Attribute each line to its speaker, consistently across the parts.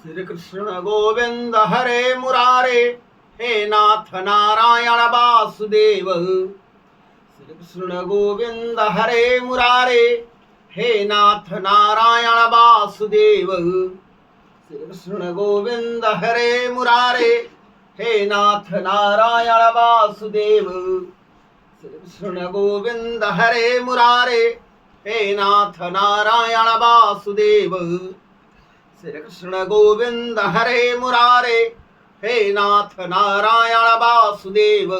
Speaker 1: श्री कृष्ण गोविंद हरे मुरारे, हे नाथ नारायण वासुदेव। श्री कृष्ण गोविंद हरे मुरारे, हे नाथ नारायण वासुदेव। श्री कृष्ण गोविंद हरे मुरारे, हे नाथ नारायण वासुदेव। श्री कृष्ण गोविंद हरे मुरारे, हे नाथ नारायण वासुदेव। श्री कृष्ण गोविंद हरे मुरारे, हे नाथ नारायण वासुदेव।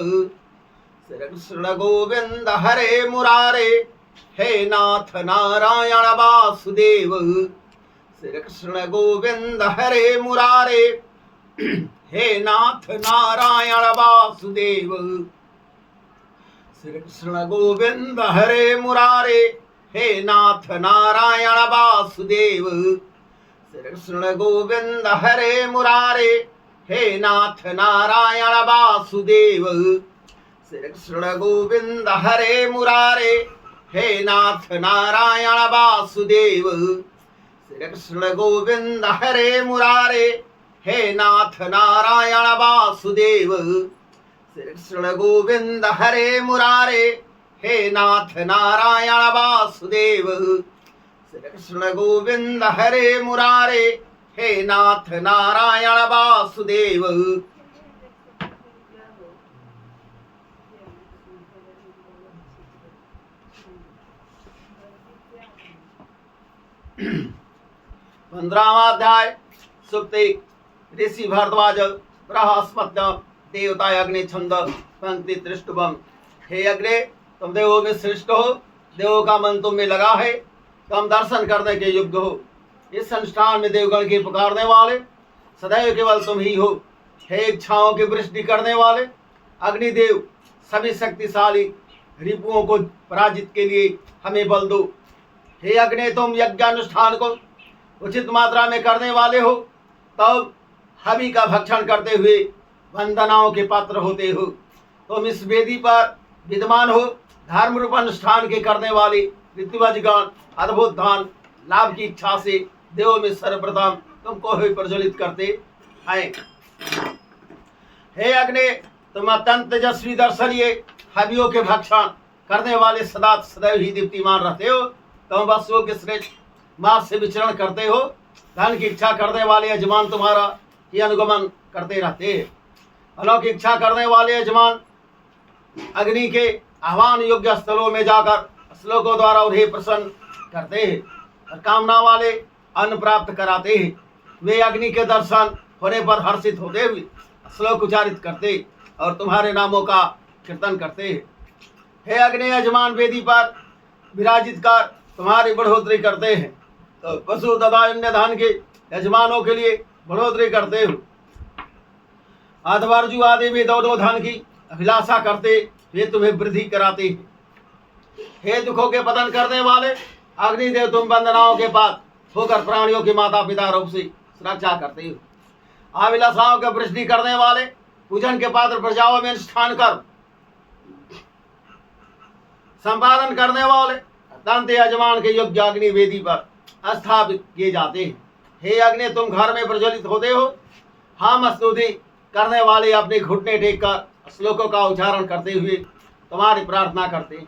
Speaker 1: श्री कृष्ण गोविंद हरे मुरारे, हे नाथ नारायण वासुदेव। श्री कृष्ण गोविंद हरे मुरारे, हे नाथ नारायण वासुदेव। श्री कृष्ण गोविंद हरे मुरारे, हे नाथ नारायण वासुदेव। श्री कृष्ण गोविंद हरे मुरारे, हे नाथ नारायण वासुदेव। श्री कृष्ण गोविंद हरे मुरारे, हे नाथ नारायण वासुदेव। श्री कृष्ण गोविंद हरे मुरारे, हे नाथ नारायण वासुदेव। श्री कृष्ण गोविंद हरे मुरारे, हे नाथ नारायण वासुदेव। श्री कृष्ण गोविंद हरे मुरारे, हे नाथ नारायण वासुदेव। पंद्रहवां अध्याय। सुप्ति। ऋषि भरद्वाज बृहस्पत्य देवता अग्नि छंद पंक्ति त्रिष्टुभम। हे अग्नि, तुम देवों में श्रेष्ठ हो, देवों का मन तुम में लगा है, तुम दर्शन करने के योग्य हो। इस संस्थान में देवगण के पुकारने वाले सदैव केवल तुम ही हो। हे इच्छाओं की वृष्टि करने वाले अग्निदेव, सभी शक्तिशाली रिपुओं को पराजित के लिए हमें बल दो। हे अग्नि, तुम यज्ञानुष्ठान को उचित मात्रा में करने वाले हो, तब हवि का भक्षण करते हुए वंदनाओं के पात्र होते हो। तुम इस वेदी पर विद्यमान हो, धर्म रूप अनुष्ठान के करने वाले ऋतुवजगण अद्भुत दान लाभ की इच्छा से देवों में सर्वप्रथम तुमको ही प्रज्वलित करते हैं। हे अग्नि, तुम अत्यंत तेजस्वी दर्शनीय हवियों के भक्षण करने वाले सदा सदैव ही दीप्तिमान रहते हो। तुम वस्तुओं के श्रेष्ठ मार्ग से विचरण करते हो। धन की इच्छा करने वाले यजमान तुम्हारा ही अनुगमन करते रहते हैं। फलों की इच्छा करने वाले यजमान अग्नि के आह्वान योग्य स्थलों में जाकर श्लोकों द्वारा उन्हें प्रसन्न करते हैं और कामना वाले अन्न प्राप्त कराते हैं। वे अग्नि के दर्शन होने पर हर्षित होते हुए श्लोक उच्चारित करते और तुम्हारे नामों का कीर्तन करते हैं। हे अग्नि, यजमान वेदी पर विराजित कर तुम्हारी बढ़ोतरी करते हैं, तो पशु तथा अन्य धन के यजमानों के लिए बढ़ोतरी करते हो। अधवर्जु आदि भी दोनों धन की अभिलाषा करते वे तुम्हें वृद्धि कराते हैं। हे दुखों के पतन करने वाले अग्निदेव, तुम वंदनाओं के पास होकर प्राणियों के माता पिता रूप से सुरक्षा करते हो। अभिलाषाओं की वृद्धि करने वाले पूजन के पात्र प्रजाओं में अनुष्ठान कर संपादन करने वाले अत्यंत यजमान के योग्य अग्नि वेदी पर स्थापित किए जाते हैं। हे अग्नि, तुम घर में प्रज्वलित होते हो। हम स्तुति करने वाले अपने घुटने टेक कर श्लोकों का उच्चारण करते हुए तुम्हारी प्रार्थना करते हैं।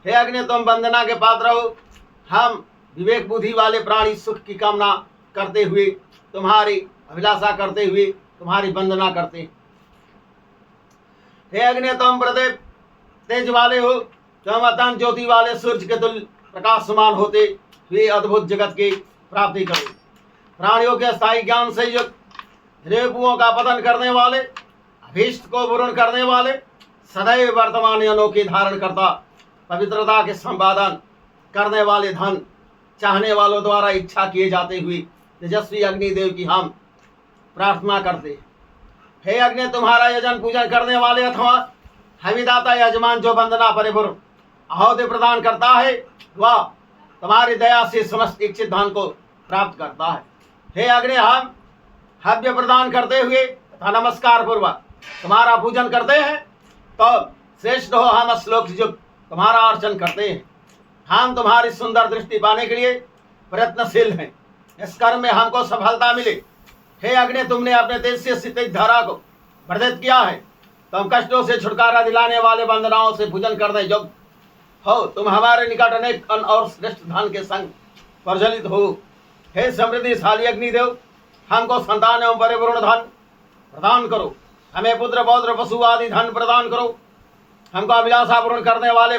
Speaker 1: हे अग्नि, तुम वंदना के पात्र हो। हम विवेक बुद्धि वाले प्राणी सुख की कामना करते हुए तुम्हारी अभिलाषा करते हुए तुम्हारी वंदना करते हैं। हे अग्नि, तुम प्रदीप तेज वाले हो। तुम अत्यंत ज्योति वाले सूर्य के तुल्य प्रकाशमान होते हुए अद्भुत जगत की प्राप्ति करो। प्राणियों के स्थायी ज्ञान से युक्त रिपुओं का पतन करने वाले अभीष्ट को पूर्ण करने वाले सदैव वर्तमान अनोखी धारण करता पवित्रता के संपादन करने वाले धन चाहने वालों द्वारा इच्छा किए जाते हुए तेजस्वी अग्निदेव की हम प्रार्थना करते। हे अग्नि, तुम्हारा यजन पूजन करने वाले अथवा हविदाता यजमान जो वंदना परिपूर्ण आहुति प्रदान करता है, वह तुम्हारी दया से समस्त इच्छित धन को प्राप्त करता है। हे अग्नि, हम हव्य प्रदान करते हुए तथा नमस्कार पूर्वक तुम्हारा पूजन करते हैं, तो श्रेष्ठ हो हम श्लोक युक्त तुम्हारा अर्चन करते हैं। हम तुम्हारी सुंदर दृष्टि पाने के लिए प्रयत्नशील हैं। इस कर्म में हमको सफलता मिले हे अग्नि, तुमने अपने तेज से शीतल धारा को वर्धित किया है। तुम कष्टों से छुटकारा दिलाने वाले वंदनाओं से पूजन करने योग्य हो। तुम हमारे निकट अनेक अन्न और श्रेष्ठ धन के संग प्रज्वलित हो। हे समृद्धिशाली अग्निदेव, हमको संतान एवं परिपूर्ण धन प्रदान करो। हमें पुत्र पौत्र पशु आदि धन प्रदान करो। हमको अभिलाषा पूर्ण करने वाले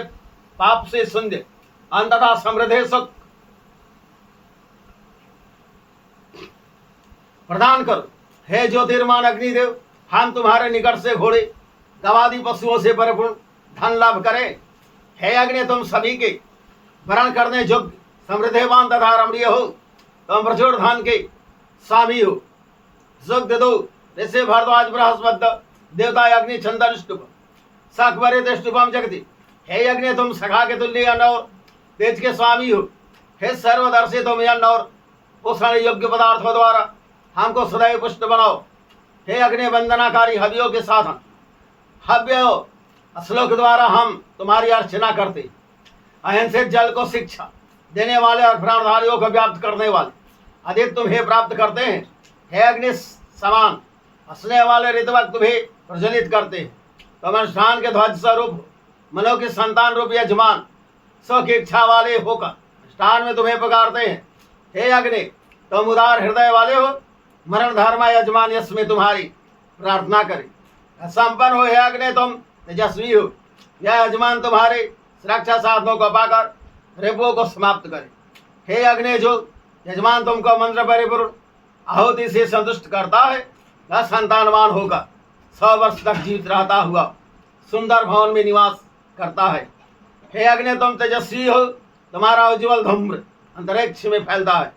Speaker 1: पाप से शून्य अंततः समृद्धि सुख प्रदान करो। हे ज्योतिर्मान अग्निदेव, हम तुम्हारे निकट से घोड़े गवादी पशुओं से परिपूर्ण धन लाभ करें। हे अग्नि, तुम सभी के वरण करने योग्य समृद्धिवान तथा रमणीय हो। तुम प्रचुर धन के स्वामी हो। सुख दे दो। ऋषि भारद्वाज बृहस्पति देवता अग्नि चंदन स्तुप साकवरे स्तुपम जगति। हे अग्नि, तुम सखा के तुल्य अन्न और तेज के स्वामी हो। हे सर्वदर्शी, तुम अन्न और पोषण योग्य पदार्थों द्वारा हमको सदैव पुष्ट बनाओ। हे अग्नि, वंदनाकारी हवियों के साथ हव्य श्लोक द्वारा हम तुम्हारी अर्चना करते। अहिंसित जल को शिक्षा देने वाले और प्राणधारियों को व्याप्त करने वाले अधिक तुम्हें प्राप्त करते हैं। हे अग्नि समान हंसने वाले ऋतवक तुम्हें प्रज्वलित करते हैं। तुम अनुष्ठान के ध्वज स्वरूप मनो के संतान रूप यजमान स्व की इच्छा वाले होकर अनुष्ठान में तुम्हें पुकारते हैं। हे अग्नि, तुम उदार हृदय वाले हो। मरण धर्म यजमान यश में तुम्हारी प्रार्थना करें। संपन्न हो। हे अग्नि, तुम तेजस्वी हो। यह यजमान तुम्हारे सुरक्षा साधनों को पाकर रिपुओं को समाप्त करे। हे अग्नि, जो यजमान तुमको मंत्र परिपूर्ण आहुति से संतुष्ट करता है, वह संतानवान होगा 100 वर्ष तक जीवित रहता हुआ सुंदर भवन में निवास करता है। हे अग्नि, तुम तेजस्वी हो। तुम्हारा उज्ज्वल धूम्र अंतरिक्ष में फैलता है,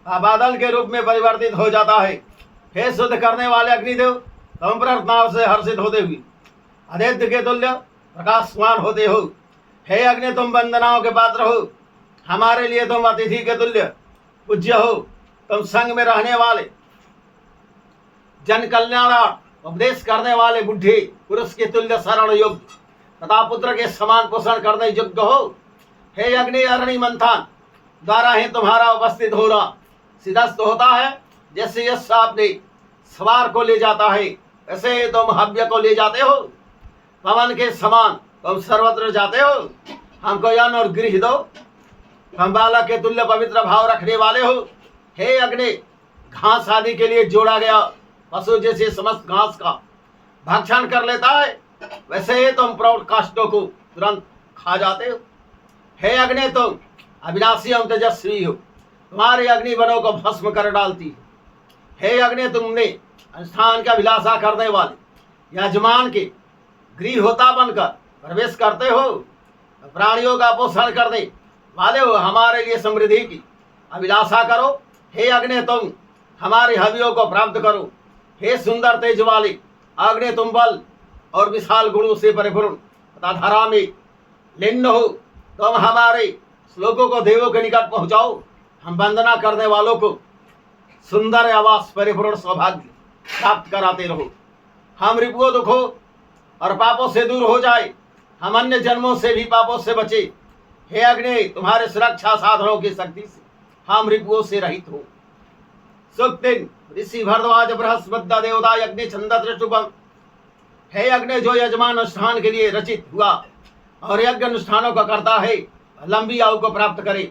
Speaker 1: बादल के रूप में परिवर्तित हो जाता है। हे शुद्ध करने वाले अग्निदेव, तुम प्रार्थनाओं से हर्षित होते हुए आदित्य के तुल्य प्रकाशमान होते हो। हे अग्नि, तुम वंदनाओं के पात्र हो। हमारे लिए तुम अतिथि के तुल्य पूज्य हो। तुम संग में रहने वाले जन कल्याण उपदेश करने वाले बुढ़े पुरुष के तुल्य शरण योग्य तथा पुत्र के समान पोषण करने योग्य हो। हे अग्नि, अरणि मंथन द्वारा ही तुम्हारा उपस्थित होना सिद्धस्त होता है। जैसे यश अपने सवार को ले जाता है, वैसे तुम हव्य को ले जाते हो। पवन के समान तुम सर्वत्र जाते हो। हमको अन्न और गृह दो। हम बालक के तुल्य पवित्र भाव रखने वाले हो। हे अग्नि, घास आदि के लिए जोड़ा गया पशु जैसे समस्त घास का भक्षण कर लेता है, वैसे ही तुम प्रौढ़ काष्ठों को तुरंत खा जाते हो। हे अग्नि, तुम अविनाशी एवं तेजस्वी हो। तुम्हारी अग्नि वनों को भस्म कर डालती है। हे अग्नि, तुमने अनुष्ठान की अभिलाषा करने वाले यजमान के गृहहोता बनकर प्रवेश करते हो। प्राणियों का पोषण करने वाले हो। हमारे लिए समृद्धि की अभिलाषा करो। हे अग्नि, तुम हमारे हवियों को प्राप्त करो। हे सुंदर तेज वाले अग्नि, तुम बल और विशाल गुणों से परिपूर्ण तथा धरा में लीन हो। तुम हमारे श्लोकों को देवों के निकट पहुंचाओ। हम वंदना करने वालों को सुंदर आवास परिपूर्ण सौभाग्य प्राप्त कराते रहो। हम रिपुओं दुखों और पापों से दूर हो जाए। हम अन्य जन्मों से भी पापों से बचे। हे अग्नि, तुम्हारे सुरक्षा साधनों की शक्ति से हम रिपुओं से रहित हो। सुक्तिन ऋषि भरद्वाज बृहस्पति देवता अग्नि छंद शुभम। हे अग्नि, जो यजमान अनुष्ठान के लिए रचित हुआ और यज्ञ अनुष्ठानों का करता है, लंबी आयु को प्राप्त करे।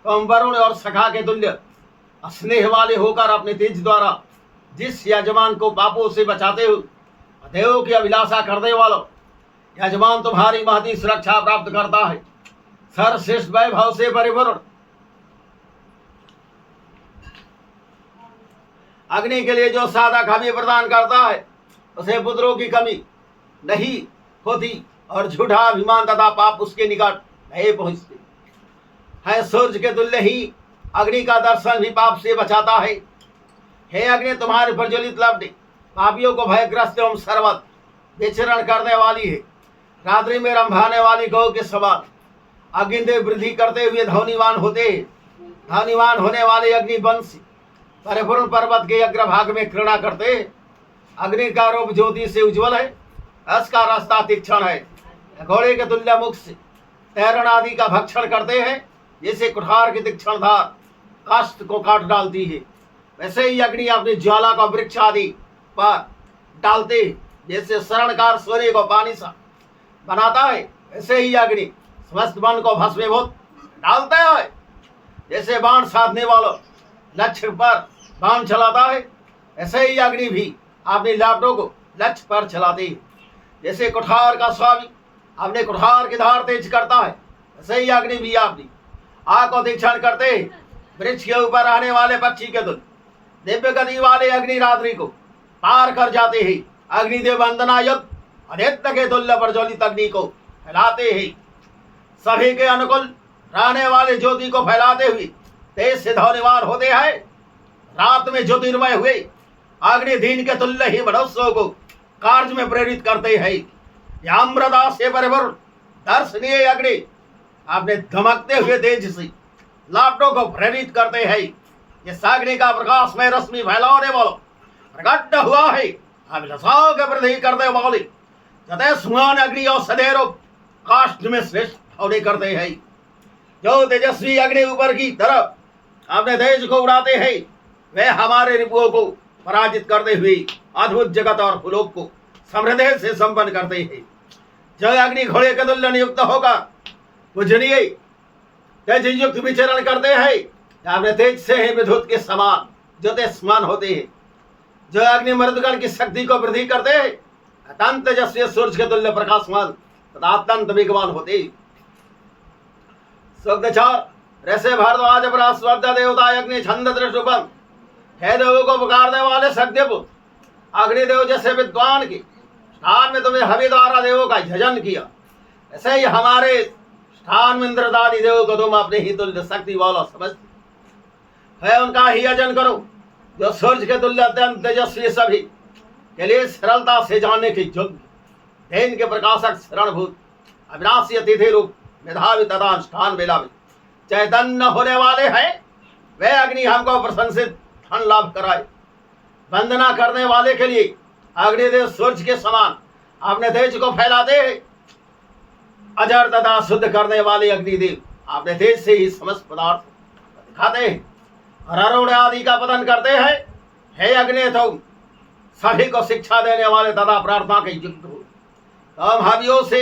Speaker 1: तुम वरुण और सखा के तुल्य स्नेह वाले होकर अपने तेज द्वारा जिस यजमान को पापों से बचाते हो, देवों की अभिलाषा करने वालों यजमान तुम्हारी महती सुरक्षा प्राप्त करता है। सर्वश्रेष्ठ वैभव से परिपूर्ण अग्नि के लिए जो साधक हवि प्रदान करता है, उसे पुत्रों की कमी नहीं होती और झूठा अभिमान तथा पाप उसके निकट नहीं पहुंचते है। सूर्य के तुल्य ही अग्नि का दर्शन भी पाप से बचाता है। हे अग्नि, तुम्हारी प्रज्वलित लपटें पापियों को भयग्रस्त एवं सर्वत विचरण करने वाली है। रात्रि में रंभाने वाली गौ के समान अग्निदेव वृद्धि करते हुए धौनीवान होते हैं। धौनीवान होने वाले अग्निवंश परिपूर्ण पर्वत के अग्रभाग में क्रीड़ा करते हैं। अग्नि का रूप ज्योति से उज्ज्वल है, उसका रास्ता तीक्ष्ण है। घोड़े के तुल्य मुख से तैरण आदि का भक्षण करते हैं, जैसे कुठार की तीक्ष्ण धार काष्ठ को काट डालती है। वैसे ही अग्नि अपनी ज्वाला को वृक्ष आदि पर डालते हैं। जैसे शरणकार सोने को पानी सा बनाता है, वैसे ही अग्नि समस्त मन को भस्मीभूत डालते हैं। जैसे बाण साधने वालों लक्ष्य पर बाण चलाता है, ऐसे ही अग्नि भी अपने लापटों को लक्ष्य पर चलाते हैं। जैसे कुठार का स्वामी अपने कुठार की धार तेज करता है, ऐसे ही अग्नि भी अपनी आग को तीक्ष्ण करते हैं। वृक्ष के ऊपर रहने वाले पक्षी के तुल्य दिव्य गति वाले अग्नि रात्रि को पार कर जाते हैं। अग्निदेव वंदना युक्त आदित्य के तुल्य प्रज्वलित अग्नि को फैलाते हैं। सभी के अनुकूल रहने वाले ज्योति को फैलाते हुए तेज से ध्वनिवान होते हैं। रात में ज्योतिर्मय हुए अग्नि दिन के तुल्य ही मनुष्यों को कार्य में प्रेरित करते हैं। याम्रदा से परिपूर्ण दर्शनीय अग्नि अपने धमकते हुए तेज से लापटों को प्रेरित करते हैं। इस अग्नि का प्रकाश में रश्मि फैलाने वालों प्रकट हुआ है। अभिलाषाओं के वृद्धि करने वाले सदैव सुमान अग्नि और सदैव काष्ठ में श्रेष्ठ होने करते हैं। जो तेजस्वी अग्नि ऊपर की तरफ अपने तेज को उड़ाते हैं, वे हमारे रिपुओं को पराजित करते हुए अद्भुत जगत और भूलोक को समृद्धि से संपन्न करते हैं। जो अग्नि घोड़े के तुल्य नियुक्त होकर पूजनीय तेज युक्त विचरण करते हैं, अपने तेज से ही विद्युत के समान जो तेजस्मान होते हैं। जो अग्नि मृदगण की शक्ति को वृद्धि करते हैं, अत्यंत तेजस्वी सूर्य के तुल्य प्रकाशमान तथा अत्यंत वेगवान होते हैं। ऋषि भारद्वाज बृहस्पति देवता अग्नि छंद दृष्टुपम, हे देवों को पुकारने वाले सत्यपुत्र अग्निदेव जैसे विद्वान के स्थान में तुमने हवि द्वारा देवों का यजन किया, ऐसे ही हमारे स्थान में इंद्रदादि देवों को तुम अपने ही तुल्य शक्ति वाला समझते है। उनका ही यजन करो जो सूर्य के तुल्य अत्यंत तेजस्वी सभी के लिए सरलता से जानने के योग्य दिन के प्रकाशक शरणभूत अविनाशी अतिथि रूप मेधावी तथा अनुष्ठान बेला में चैतन्य होने वाले हैं। वे अग्नि हमको प्रशंसित धन लाभ कराए। वंदना करने वाले के लिए अग्निदेव सूर्य के समान अपने तेज को फैलाते हैं। अजर तथा शुद्ध करने वाले अग्निदेव अपने तेज से ही समस्त पदार्थ दिखाते हैं और अरुण आदि का पतन करते हैं। हे अग्नि, तुम सभी को शिक्षा देने वाले तथा प्रार्थना के युक्त हो। तुम हवियों से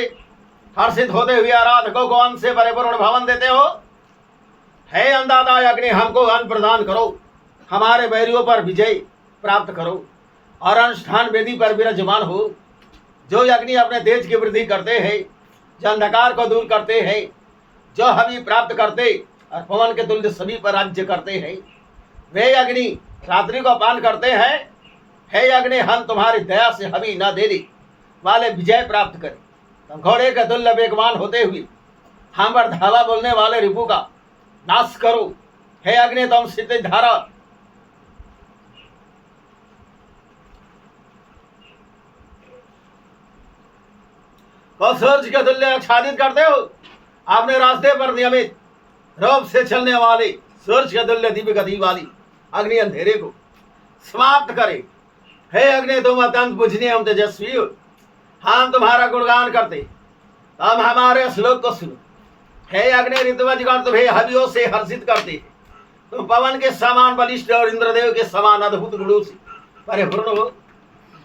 Speaker 1: हर्षित होते हुए आराधकों को अन्न से परिपूर्ण भवन देते हो। हे अन्नदाता अग्नि, हमको अन्न प्रदान करो, हमारे बैरियों पर विजय प्राप्त करो और अनुष्ठान वेदी पर विराजमान हो। जो अग्नि अपने तेज की वृद्धि करते हैं, जो अंधकार को दूर करते हैं, जो हवि प्राप्त करते और पवन के तुल्य सभी पर राज्य करते हैं, वे अग्नि रात्रि को पान करते हैं। हे अग्नि, हम तुम्हारी दया से हवि न देने वाले विजय प्राप्त करें। तुम घोड़े के तुल्य वेगवान होते हुए हम पर धावा बोलने वाले रिपु का नाश करो। हे अग्नि, तुम क्षितिज धारा को सूर्य के तुल्य आच्छादित करते हो। अपने रास्ते पर नियमित रूप से चलने वाले सूर्य के तुल्य दिव्य गति वाली अग्नि अंधेरे को समाप्त करे। हे अग्नि, तुम अत्यंत पूजनीय एवं तेजस्वी हो। हम तुम्हारा गुणगान करते, तुम हमारे श्लोक को सुनो। हे अग्नि, ऋतुवजगण तुम्हें हवियों से हर्षित करते हैं। तुम पवन के समान बलिष्ठ और इंद्रदेव के समान अद्भुत गुणों से परिपूर्ण हो।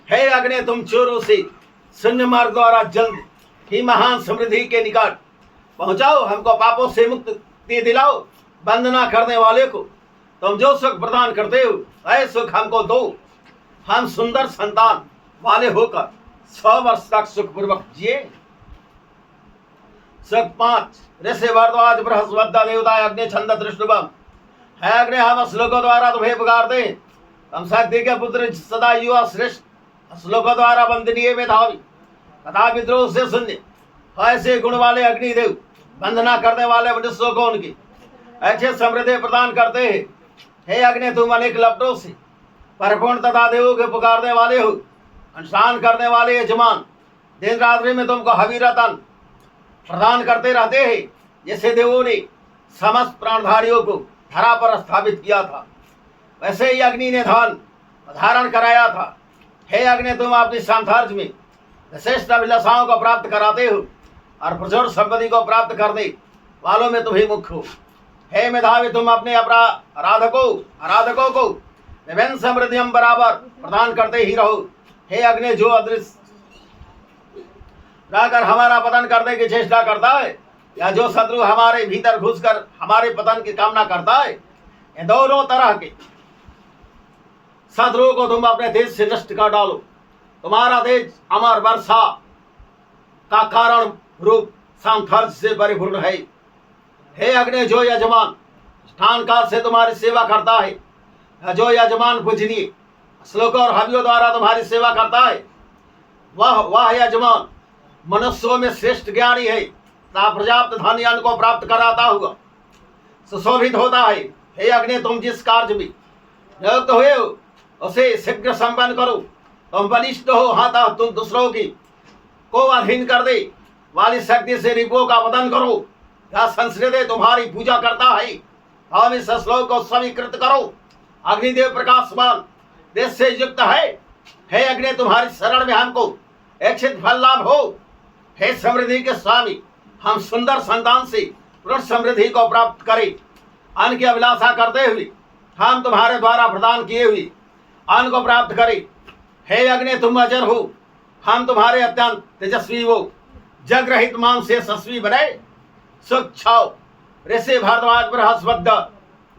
Speaker 1: हे अग्नि, तुम चोरों से शून्य मार्ग द्वारा जल्द ही महान समृद्धि के निकट पहुंचाओ। हमको पापों से मुक्ति दिलाओ। वंदना करने वाले को तुम जो सुख प्रदान करते हो, वह सुख हमको दो। हम सुंदर संतान वाले होकर 100 वर्ष तक सुखपूर्वक जिए। सुख 5 ऋषि भारद्वाज बृहस्पति देवता अग्नि छंद दृष्टुपम, है अग्नि, हम श्लोकों द्वारा तुम्हें पुकारते हैं। हम शक्ति के पुत्र सदा युवा श्रेष्ठ, श्लोकों द्वारा वंदनीय मेधावी तथा विद्रोह से शून्य ऐसे गुण वाले अग्निदेव वंदना करने वाले मनुष्यों को उनकी ऐसे समृद्धि प्रदान करते हैं। हे अग्नि, तुम अनेक लपटों से परिपूर्ण तथा देवों के पुकारने वाले हो। अनुष्ठान करने वाले यजमान दिन रात्रि में तुमको हवि रतन प्रदान करते रहते हैं। जैसे देवों ने समस्त प्राणधारियों को धरा पर स्थापित किया था, वैसे ही अग्नि ने धन धारण कराया था। हे अग्नि, तुम अपनी सामर्थ्य में विशिष्ट अभिलाषाओं को प्राप्त कराते हो और प्रचुर संपत्ति को प्राप्त करने वालों में तुम्हें मुख्य हो। हे मेधावी, तुम अपने आराधकों को विभिन्न समृद्धियों बराबर प्रदान करते ही रहो। हे अग्नि, जो अदृश्य रहकर हमारा पतन करने की चेष्टा करता है या जो शत्रु हमारे भीतर घुसकर हमारे पतन की कामना करता है, इन दोनों तरह के शत्रुओं को तुम अपने देश से नष्ट कर डालो। तुम्हारा देश अमर वर्षा का कारण रूप सामर्थ्य से परिपूर्ण है। हे अग्नि, जो यजमान स्थान काल से तुम्हारी सेवा करता है, जो यजमान पूजनीय श्लोक और हवियों द्वारा तुम्हारी सेवा करता है, वह यजमान मनुष्यों में श्रेष्ठ ज्ञानी है, पर्याप्त धन अन्न को प्राप्त कराता हुआ सुशोभित होता है। हे अग्नि, तुम जिस कार्य में नियुक्त हुए हो उसे शीघ्र संपन्न करो। तुम बलिष्ठ हो, हाथा तुम दूसरों की को अधीन कर दे वाली शक्ति से रिपुओं का वदन करो। यह संस्कृत तुम्हारी पूजा करता है। हम इस श्लोक को स्वीकृत करो। अग्निदेव प्रकाशमान देश से युक्त है। हे अग्नि, तुम्हारी शरण में हमको इच्छित फल लाभ हो। हे समृद्धि के स्वामी, हम सुंदर संतान से पुरुष समृद्धि को प्राप्त करें। अन्न की अभिलाषा करते हुए हम तुम्हारे द्वारा प्रदान किए हुए अन्न को प्राप्त करें। हे अग्नि, तुम अजर हो, हम तुम्हारे अत्यंत तेजस्वी हो। जग रहित मान से यशस्वी बने। सुख छाओ ऋषि भारद्वाज बृहस्पति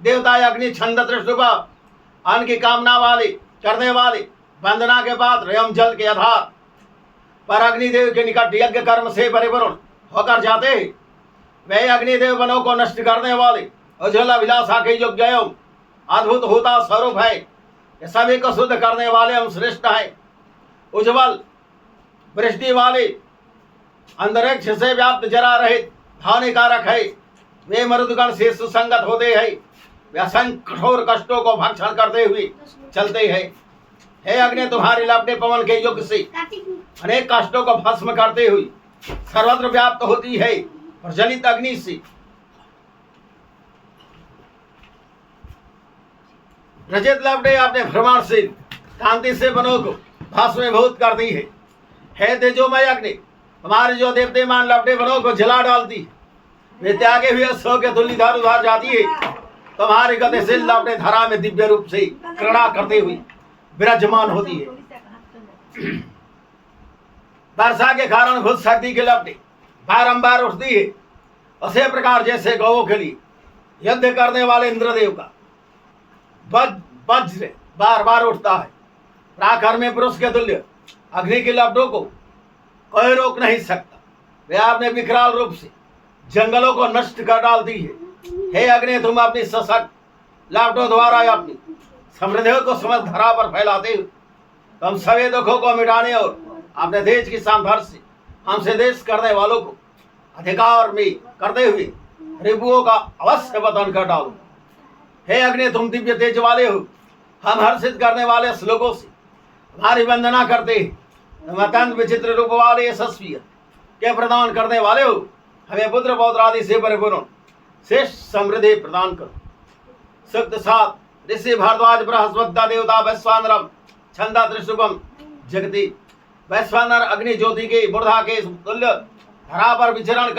Speaker 1: देवता अग्नि छंद त्रिशुभ अन्न की कामना वाले करने वाले वंदना के पात्र एवं जल के आधार पर अग्निदेव के निकट यज्ञ कर्म से परिपूर्ण होकर जाते हैं। वे अग्निदेव वनों को नष्ट करने वाले उज्ज्वल अभिलाषा के योग्य एवं अद्भुत होता स्वरूप है। ये सभी को शुद्ध करने वाले एवं श्रेष्ठ है। उज्ज्वल वृष्टि वाले अंतरिक्ष से व्याप्त जरा रहित हानिकारक है। वे मरुदगण से सुसंगत होते हैं। वे असंख्य कठोर कष्टों को भक्षण करते हुए चलते हैं। हे अग्नि, तुम्हारी लपटे पवन के युग से अनेक कष्टों को भस्म करते हुए सर्वत्र व्याप्त होती है। प्रज्वलित अग्नि से रचित लपटे अपने भ्रमण से कांति से वनों को भस्मीभूत करती है। हे तेजोमय अग्नि, तुम्हारे जो देवतेमान लपटे वनों को जला डालती, वे त्यागे हुए सौ के तुल्य इधर उधर जाती है। तुम्हारी गतिशील लपटे धरा में दिव्य रूप से क्रीड़ा करते हुए विराजमान होती है। वर्षा के कारण भूत शक्ति की लपटे बारंबार उठती है। उसी प्रकार जैसे गौओं के लिए युद्ध करने वाले इंद्रदेव का वज्र बार बार उठता है। प्राकार में पुरुष के तुल्य अग्नि की लपटों को कोई रोक नहीं सकता। वे अपने विकराल रूप से जंगलों को नष्ट कर डालती है। हे अग्नि, तुम अपनी सशक्त लपटों द्वारा अपनी समृद्धियों को समझ धरा पर फैलाते हो। तुम सभी दुखों को मिटाने और अपने देश की सामर्थ्य से हमसे देश करने वालों को अधिकार में करते हुए रिपुओं का अवश्य वतन कर डालो। हे अग्नि, तुम दिव्य तेज वाले हो। हम हर्षित करने वाले श्लोकों से तुम्हारी वंदना करते हैं। तुम अत्यंत विचित्र रूप वाले यशस्वी के प्रदान करने वाले हो। हमें पुत्र पौत्र आदि से परिपूर्ण श्रेष्ठ समृद्धि प्रदान करो। सुक्त 7 ऋषि भारद्वाज बृहस्पति देवता वैश्वानरम छंदा त्रिशुभम जगति। वैश्वानर अग्नि ज्योति के मूर्धा के तुल्य धरा पर विचरण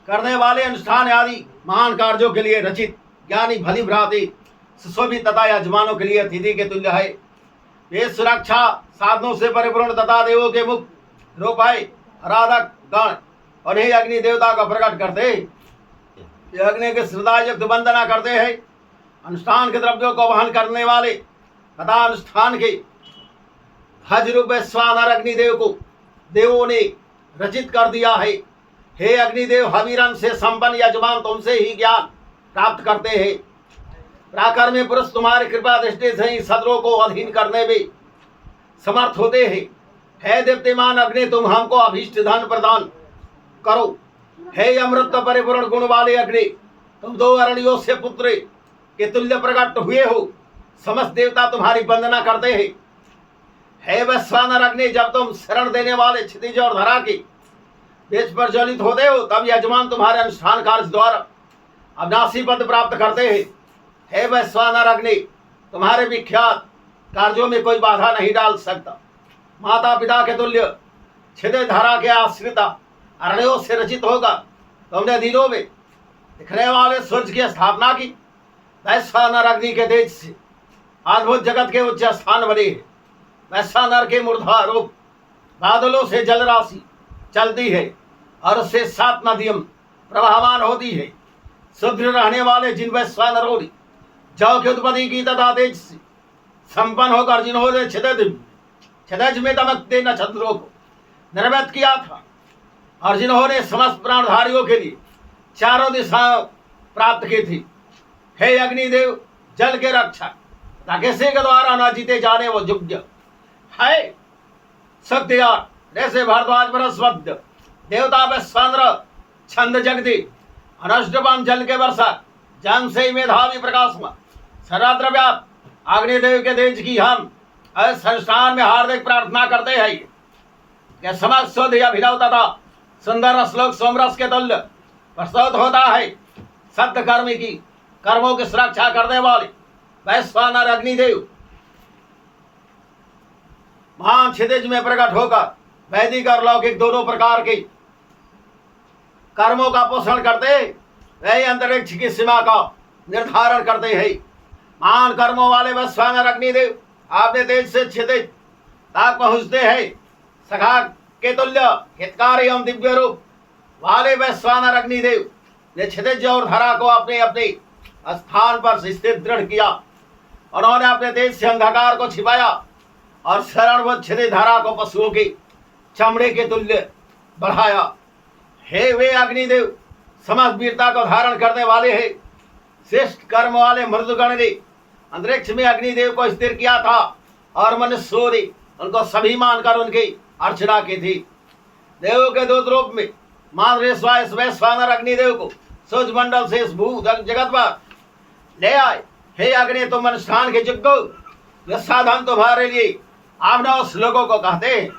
Speaker 1: करने वाले अनुष्ठान आदि महान कार्यों के लिए रचित ज्ञानी भली भ्राति सुशोभित तथा यजमानों के लिए अतिथि के तुल्य है। वे सुरक्षा साधनों से परिपूर्ण तथा देवों के मुख रूप है। आराधक गण और हे अग्नि देवता का प्रकट करते हैं। अग्नि के श्रद्धा युक्त वंदना करते हैं। अनुष्ठान के द्रव्यों को वहन करने वाले तथा अनुष्ठान के हज रूप वैश्वानर अग्निदेव को देवों ने रचित कर दिया है। हे अग्निदेव, हवीरन से संपन्न यजमान तुमसे ही ज्ञान प्राप्त करते हैं। प्राकार में पुरुष तुम्हारी कृपा दृष्टि से ही शत्रुओं को अधीन करने में समर्थ होते हैं। हे देवतेमान अग्नि, तुम हमको अभीष्ट धन प्रदान करो। हे अमृत परिपूर्ण गुण वाले अग्नि, तुम 2 अरण्यों से पुत्र के तुल्य प्रकट हुए हो। समस्त देवता तुम्हारी वंदना करते हैं। हे वैश्वानर अग्नि, जब तुम शरण देने वाले क्षितिज और धरा के बीच पर ज्वलित होते हो, तब यजमान तुम्हारे अनुष्ठान कार्य द्वारा अविनाशी पद प्राप्त करते हैं। हे वैश्वानर अग्नि, तुम्हारे विख्यात कार्यों में कोई बाधा नहीं डाल सकता। माता पिता के तुल्य क्षितिज धरा के आश्रित अरण्यों से रचित होगा। तुमने दिनों में दिखने वाले सूर्य की स्थापना की वैसा नर अग्नि के तेज से अद्भुत जगत के उच्च स्थान बने हैं। वैसा नर के मूर्धा रूप बादलों से जल राशि चलती है और उससे 7 नदियां प्रवाहमान होती है। शुद्ध रहने वाले जिन वैश्वा नरों ने जौ की उत्पत्ति की तथा तेज से संपन्न होकर जिन्होंने क्षितिज में दमकते नक्षत्रों को निर्मित किया था और जिन्होंने समस्त प्राणधारियों के लिए चारों दिशाएं प्राप्त की थी। हे अग्निदेव, जल के रक्षक, किसी के द्वारा न जीते जाने वो योग्य है। सत्यार जैसे भारद्वाज बृहस्पति देवता वैश्वानर छंद जगति अनष्टपाम जल के वर्षा जन से मेधावी प्रकाश में सर्वत्र व्याप्त अग्निदेव के तेज की हम संस्थान में हार्दिक प्रार्थना करते हैं कि समस्त शुद्ध अभिनव तथा सुंदर श्लोक सोमरस के तुल्य प्रस्तुत होता है। सत्य कर्मी की कर्मों की सुरक्षा करने वाले वैश्वानर अग्निदेव महान क्षितिज में प्रकट होकर वैदिक और लौकिक दोनों प्रकार के कर्मों का पोषण करते वही अंतरिक्ष की सीमा का निर्धारण करते हैं। महान कर्मों वाले वैश्वानर अग्निदेव आपने तेज से क्षितिज तक पहुंचते हैं। सखा के तुल्य हितकारी एवं दिव्य रूप वाले वैश्वानर अग्निदेव ने क्षितिज और धरा को अपने अपने स्थान पर स्थित दृढ़ किया। उन्होंने अपने तेज से अंधकार को छिपाया और शरण व क्षितिज धारा को पशुओं के चमड़े के तुल्य बढ़ाया। हे वे अग्निदेव, समस्त वीरता को धारण करने वाले हैं। श्रेष्ठ कर्म वाले मृदुगण ने अंतरिक्ष में अग्निदेव को स्थिर किया था और मनुष्यों ने उनको सभी मानकर उनकी अर्चना की थी। देवों के दूत रूप में वैश्वानर अग्निदेव को सूर्य मंडल से इस भू जगत पर ले आए। हे अग्नि, तुम अनुष्ठान के योग्य हो। यह साधन तुम्हारे लिए आपने उस लोगों को कहते हैं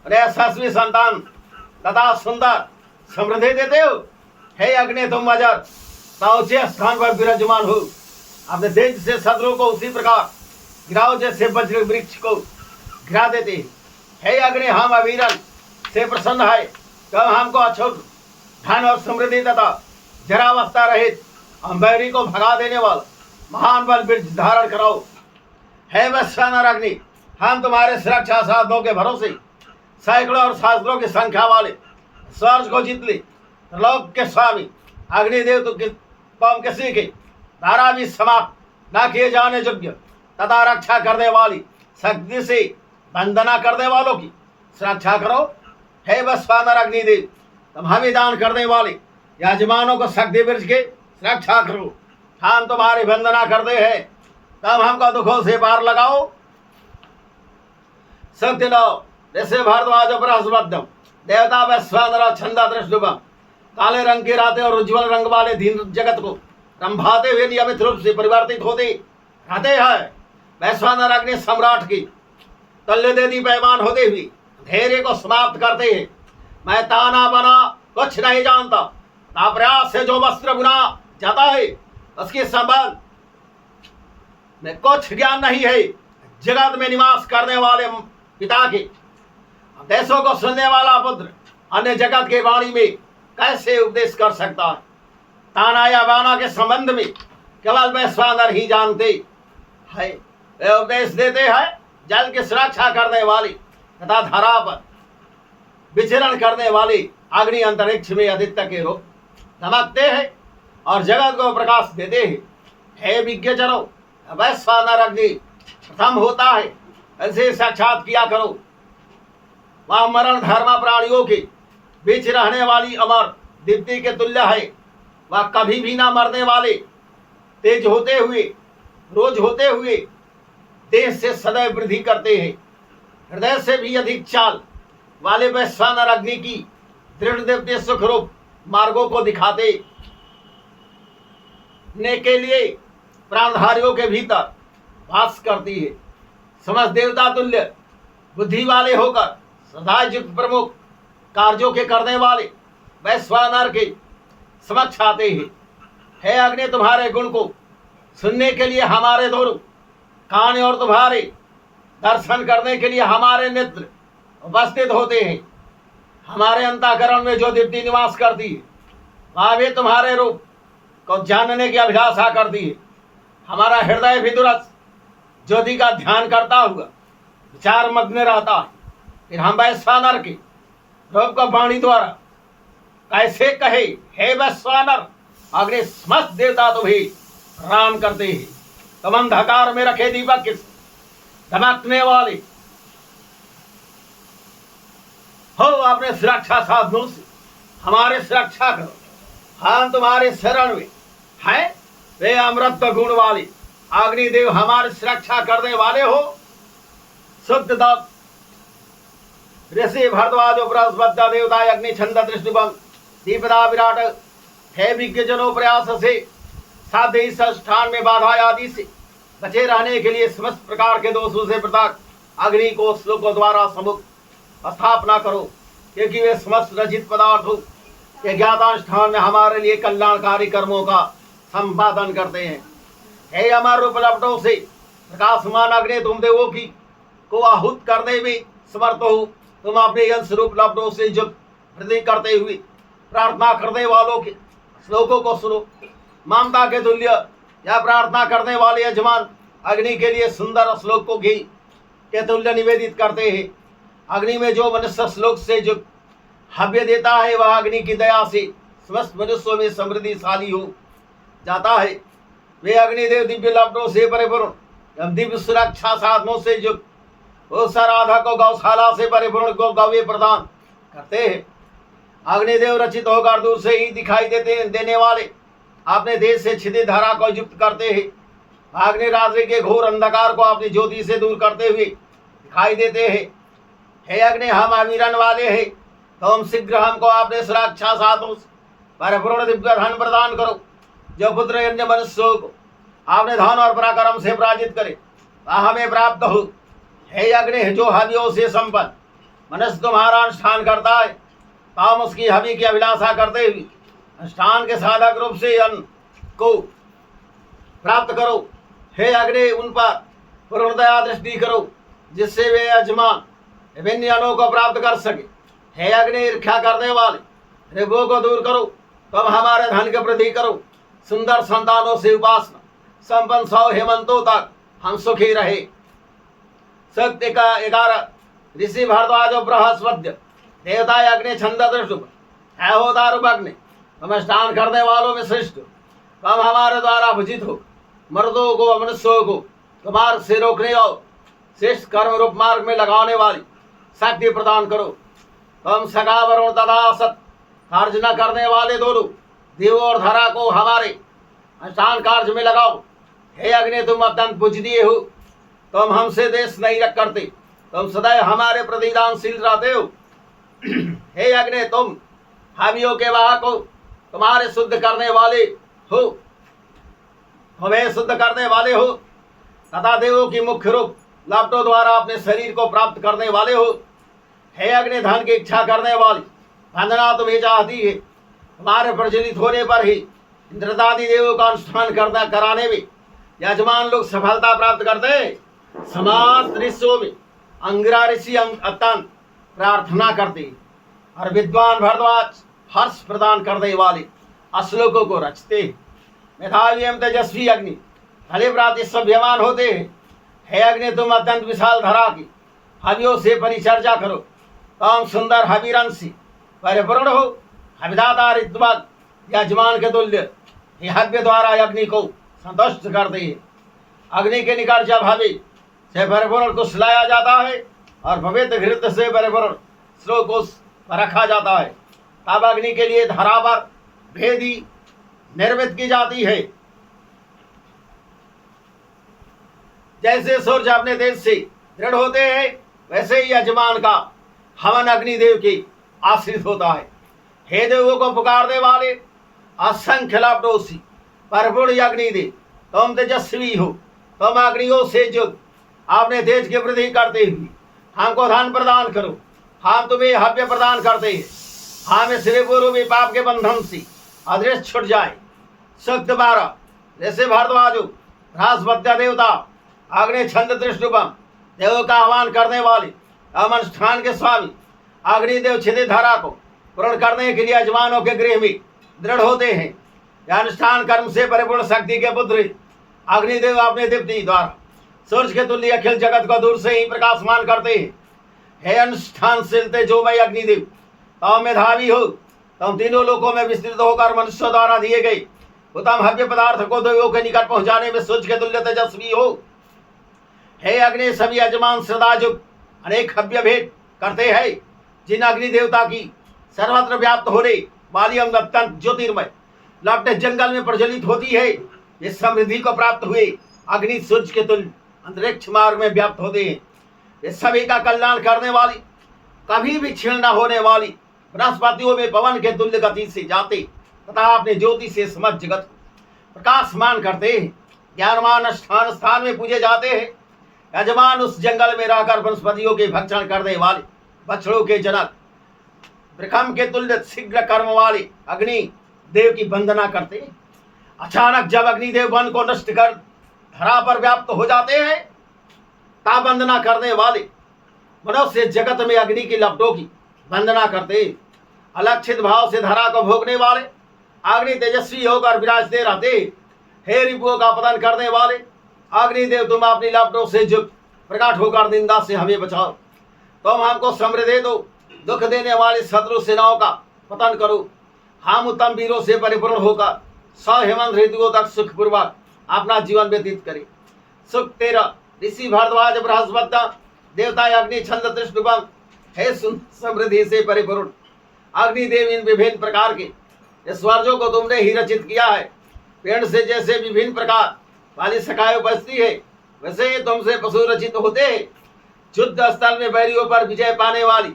Speaker 1: और यशस्वी संतान तथा सुंदर समृद्धि देते हो। हे अग्नि, तुम अजर ऊंचे स्थान पर विराजमान हो। अपने तेज से शत्रु को उसी प्रकार गिराओ जैसे वज्र वृक्ष को गिरा देते हैं। हे अग्नि, हम अविरल से प्रसन्न है। तुम हमको अछूत धन और समृद्धि तथा जरावस्था रहित बैरी को भगा देने वाला महान बल वृक्ष धारण कराओ। हे वैश्वानर अग्नि, हम तुम्हारे सुरक्षा साधनों के भरोसे सैकड़ों और शास्त्रों की संख्या वाले स्वर्ग को जीत ले। लोक के स्वामी अग्निदेव तुम किसी के द्वारा भी समाप्त न किए जाने योग्य तथा रक्षा करने वाली शक्ति से वंदना करने वालों की सुरक्षा करो। हे वैश्वानर अग्निदेव, तुम हमें दान करने वाले यजमानों को शक्ति वृक्ष के सुरक्षा करो। हम तुम्हारी वंदना करते हैं, तब हमको दुखों से पार लगाओ। सत्य लो जैसे भारद्वाज बृहस्पति देवता वैश्वानर छंदा दृष्टुम काले रंग की रातें और उज्ज्वल रंग वाले दीन जगत को रंभाते हुए नियमित रूप से परिवर्तित होते रहते हैं। वैश्वानर अग्नि सम्राट की तुल्यदेदी पैमान होते हुए धैर्य को समाप्त करते हैं। मैं ताना बना कुछ नहीं जानता, प्रयास से जो वस्त्र बुना जाता है उसके संबंध में कुछ ज्ञान नहीं है। जगत में निवास करने वाले पिता के देशों को सुनने वाला पुत्र अन्य जगत के वाणी में कैसे उपदेश कर सकता है। ताना या बाना के संबंध में केवल वैश्वानर ही जानते है। वे उपदेश देते हैं जल की सुरक्षा करने वाली तथा धरा पर विचरण करने वाली अग्नि अंतरिक्ष में आदित्य के रूप दमकते हैं और जगत को प्रकाश देते हैं। हे विज्ञजनों, वैश्वानर अग्नि प्रथम होता है, ऐसे साक्षात किया करो। वह मरण धर्म प्राणियों के बीच रहने वाली अमर दीप्ति के तुल्य है। वह कभी भी ना मरने वाले तेज होते हुए रोज होते हुए देश से सदैव वृद्धि करते हैं। हृदय से भी अधिक चाल वाले वैश्वानर अग्नि की दृढ़ दिव्य सुखरूप मार्गों को दिखाते ने के लिए प्राणधारियों के भीतर वास करती है। समस्त देवता तुल्य बुद्धि वाले होकर सदा युक्त प्रमुख कार्यों के करने वाले वैश्वानर के समक्ष आते हैं। हे अग्नि, तुम्हारे गुण को सुनने के लिए हमारे दोनों कान और तुम्हारे दर्शन करने के लिए हमारे नेत्र उपस्थित होते हैं। हमारे अंतःकरण में जो दीप्ति निवास करती है वह भी तुम्हारे रूप को जानने की अभिलाषा करती है। हमारा हृदय भी दुरस ज्योति का ध्यान करता हुआ विचार मग्न रहता है। फिर हम वैश्वानर के रूप को वाणी द्वारा कैसे कहे, हे वैश्वानर, अग्नि समस्त देवता तुम्हें प्रणाम करते हैं। तुम अंधकार में रखे दीपक के धमकने वाले हो, अपने सुरक्षा साधनों से हमारे सुरक्षा करो। हम तुम्हारे शरण में हैं, वे अमृत गुण वाले अग्निदेव हमारी सुरक्षा करने वाले हो। शुद्ध दत्त ऋषि भरद्वाज बृहस्पति देवता अग्नि छंद दृष्टिबम दीपदा विराट हे विज्ञजनों प्रयास से साध्य इस स्थान में बाधा आदि से बचे रहने के लिए समस्त प्रकार के दोषों से पृथक अग्नि को श्लोकों द्वारा सम्मुख स्थापना करो, क्योंकि वे समस्त रचित पदार्थों के ज्ञातानुष्ठान में हमारे लिए कल्याणकारी कर्मों का संपादन करते हैं। हे अमर रूप लपटों से प्रकाशमान अग्नि, तुम देवों की को आहूत करने में समर्थ हो। तुम अपने अंश रूप लपटों से युक्त वृद्धि करते हुए प्रार्थना करने वालों के श्लोकों को सुनो। ममता के तुल्य यह प्रार्थना करने वाले यजमान अग्नि के लिए सुंदर श्लोकों की के तुल्य निवेदित करते हैं। अग्नि में जो मनुष्य श्लोक से युक्त हव्य देता है, वह अग्नि की दया से समस्त मनुष्यों में समृद्धिशाली हो जाता है। वे अग्निदेव दिव्य लपटों से परिपूर्ण एवं दिव्य सुरक्षा साधनों से युक्त उस आराधक को गौशाला से परिपूर्ण को गव्य प्रदान करते हैं। अग्निदेव रचित होकर दूर से ही दिखाई देने वाले अपने देश से क्षितिज धारा को युक्त करते हैं। अग्नि रात्रि के घोर अंधकार को अपनी ज्योति से दूर करते हुए दिखाई देते हैं। हे अग्नि, हम अमीरन वाले हैं, तो हम शीघ्र हमको अपने सुरक्षा साधनों से परिपूर्ण दिव्य धन प्रदान करो। जो पुत्र अन्य मनुष्यों को आपने धन और पराक्रम से पराजित करे, वह हमें प्राप्त हो। हे अग्नि, जो हवियों से संपन्न मनुष्य तुम्हारा अनुष्ठान करता है, तो हम उसकी हवि की अभिलाषा करते हुए अनुष्ठान के साधक रूप से अन्न को प्राप्त करो। हे अग्नि, उन पर पूर्णतया दृष्टि करो, जिससे वे यजमान विभिन्न अन्नों को प्राप्त कर सके। हे अग्नि, ईर्ष्या करने वाले रिपुओं को दूर करो। तुम हमारे धन की वृद्धि करो। सुंदर संतानों से उपासना संपन्न 100 हेमंतों तक हम सुखी रहे। शक्ति का 11 ऋषि भरद्वाज बृहस्पति देवता अग्नि छंद दृष्टुप है हो दारुप अग्नि, तुम स्नान करने वालों में श्रेष्ठ। तुम हमारे द्वारा भूजित हो। मर्दों को मनुष्यों को तुम्हारे से रोकने और श्रेष्ठ कर्म रूप मार्ग में लगाने वाली शक्ति प्रदान करो। तुम सगा वरुण तथा सत कार्य न करने वाले दोनों देवों और धरा को हमारे अनुष्ठान कार्य में लगाओ। हे अग्नि, तुम अत्यंत पूजनीय हो। तुम हमसे देश नहीं रख करते, तुम सदैव हमारे प्रति दानशील रहते हो। हे अग्नि, तुम हवियों के वाहक हो, तुम्हारे शुद्ध करने वाले हो, तुम्हें शुद्ध करने वाले हो तथा देवों की मुख्य रूप लपटों द्वारा अपने शरीर को प्राप्त करने वाले हो। हे अग्नि, धन की इच्छा करने वाली वंदना तुम्हें चाहती है। तुम्हारे प्रज्वलित होने पर ही इंद्रदादि देवों का अनुष्ठान कराने में यजमान लोग सफलता प्राप्त करते हैं। समस्त ऋषियों में अंगिरा ऋषि अत्यंत प्रार्थना करते और विद्वान भरद्वाज हर्ष प्रदान करने वाले श्लोकों को रचते हैं। मेधावी एवं तेजस्वी अग्नि भले प्राति सभ्यमान होते हैं। हे अग्नि, तुम अत्यंत विशाल धरा की हवियों से परिचर्चा करो। तुम सुंदर हविरंशी परिपूर्ण हो। हविदाता ऋतुवत यजमान के तुल्य हव्य द्वारा अग्नि को संतुष्ट करते हैं। अग्नि के निकट जब हवि से परिपूर्ण कुश लाया जाता है और पवित्र घृत से परिपूर्ण श्लोक को रखा जाता है, तब अग्नि के लिए धरा पर भेदी निर्मित की जाती है। जैसे सूर्य अपने तेज से दृढ़ होते हैं, वैसे ही यजमान का हवन अग्निदेव की आश्रित होता है। हे देवों को पुकारने वाले असंख्य लपटों परिपूर्ण अग्निदेव, तुम तेजस्वी हो। तुम अग्नियों से युक्त अपने तेज की वृद्धि करते हुए हमको धन प्रदान करो। हम तुम्हें हव्य प्रदान करते हैं। हम इस पूर्व पाप के बंधन से अदृश्य छुट जाए। शक्ति 12 ऋषि भरद्वाजो बृहस्पति देवता अग्नि छंद दृष्टुपम देवों का आह्वान करने वाले अनुष्ठान के स्वामी अग्निदेव क्षितिज धारा को पूर्ण करने के लिए यजमानों के गृह में दृढ़ होते हैं। यह अनुष्ठान कर्म से परिपूर्ण शक्ति के पुत्र अग्निदेव अपने दीप्ति द्वारा सूर्य के तुल्य अखिल जगत को दूर से ही प्रकाशमान करते हैं। हे अनुष्ठानशील तेजोमय अग्निदेव, तुम मेधावी हो, तुम तीनों लोकों में विस्तृत होकर मनुष्यों द्वारा दिए गए उत्तम हव्य पदार्थ को देवों के निकट पहुंचाने में सूर्य के तुल्य तेजस्वी हो। हे अग्नि, सभी यजमान श्रद्धायुक्त अनेक हव्य भेंट करते हैं, जिन अग्नि देवता की सर्वत्र व्याप्त होने वाली अत्यंत ज्योतिर्मय लपटे जंगल में प्रज्वलित होती है, ये समृद्धि को प्राप्त हुए अग्नि सूर्य के तुल्य अंतरिक्ष मार्ग में व्याप्त होते हैं। ये सभी का कल्याण करने वाली, कभी भी क्षीण न होने वाली बृहस्पतियों में पवन के तुल्य गति से जाते तथा अपने ज्योति से समस्त जगत को प्रकाशमान करते हैं। ज्ञानमान स्थान स्थान में पूजे जाते हैं। यजमान उस जंगल में रहकर वनस्पतियों के भक्षण करने वाले बछड़ों के जनक ब्रह्म के तुल्य शीघ्र कर्म वाले अग्नि देव की वंदना करते हैं। अचानक जब अग्निदेव वन को नष्ट कर धरा पर व्याप्त हो जाते हैं, तब वंदना करने वाले मनुष्य जगत में अग्नि की लपटों की वंदना करते हैं। अलक्षित भाव से धरा को भोगने वाले अग्नि तेजस्वी होकर विराजते रहते हैं। हे रिपुओं का पतन करने वाले अग्निदेव, तुम अपनी लपटों से युक्त प्रकट होकर निंदा से हमें बचाओ। तुम हमको समृद्धि दो, दुख देने वाले शत्रु सेनाओं का पतन करो। हम उत्तम वीरों से परिपूर्ण होकर 100 हेमंत ऋतुओं तक सुखपूर्वक अपना जीवन व्यतीत करें। सुख तेरा ऋषि भरद्वाज बृहस्पति देवता अग्नि छंद तृष्णुभंग, हे समृद्धि से परिपूर्ण अग्निदेव, इन विभिन्न प्रकार के स्वर्जों को तुमने ही रचित किया है। पेड़ से जैसे विभिन्न प्रकार वाली शाखाएं उपजती है, वैसे ही तुमसे पशु रचित होते हैं। युद्ध स्थल में बैरियों पर विजय पाने वाली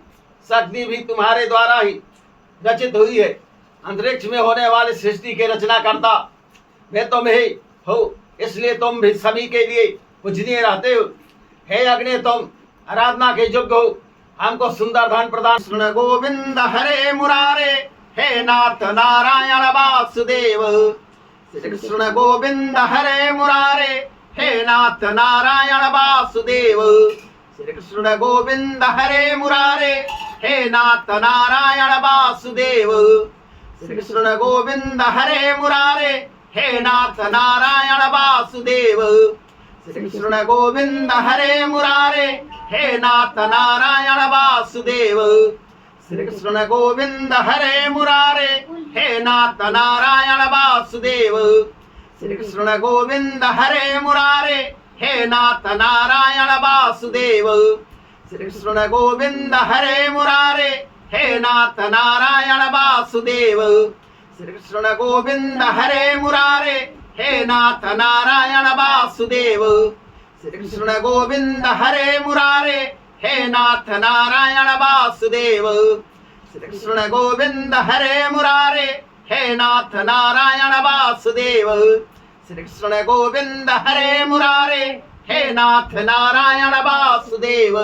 Speaker 1: शक्ति भी तुम्हारे द्वारा ही रचित हुई है। अंतरिक्ष में होने वाली सृष्टि के रचना करता वे तुम ही हो, इसलिए तुम भी सभी के लिए पूजनीय रहते हो। हे अग्नि, तुम आराधना के योग्य हो। हमको सुंदर धन प्रदान। कृष्ण गोविंद हरे मुरारे, हे नाथ नारायण वासुदेव। श्री कृष्ण गोविंद हरे मुरारे, हे नाथ नारायण वासुदेव। श्री कृष्ण गोविंद हरे मुरारे, हे नाथ नारायण वासुदेव। श्री कृष्ण गोविंद हरे मुरारे, हे नाथ नारायण वासुदेव। श्री कृष्ण गोविंद हरे मुरारे, हे नाथ नारायण वासुदेव। श्री कृष्ण गोविंद हरे मुरारे, हे नाथ नारायण वासुदेव। श्री कृष्ण गोविंद हरे मुरारे, हे नाथ नारायण वासुदेव। श्री कृष्ण गोविंद हरे मुरारे, हे नाथ नारायण वासुदेव। श्री कृष्ण गोविंद हरे मुरारे, हे नाथ नारायण वासुदेव। श्री कृष्ण गोविंद हरे मुरारे, हे नाथ नारायण वासुदेव। श्री कृष्ण गोविंद हरे मुरारे, हे नाथ नारायण वासुदेव। श्री कृष्ण गोविंद हरे मुरारे, हे नाथ नारायण वासुदेव।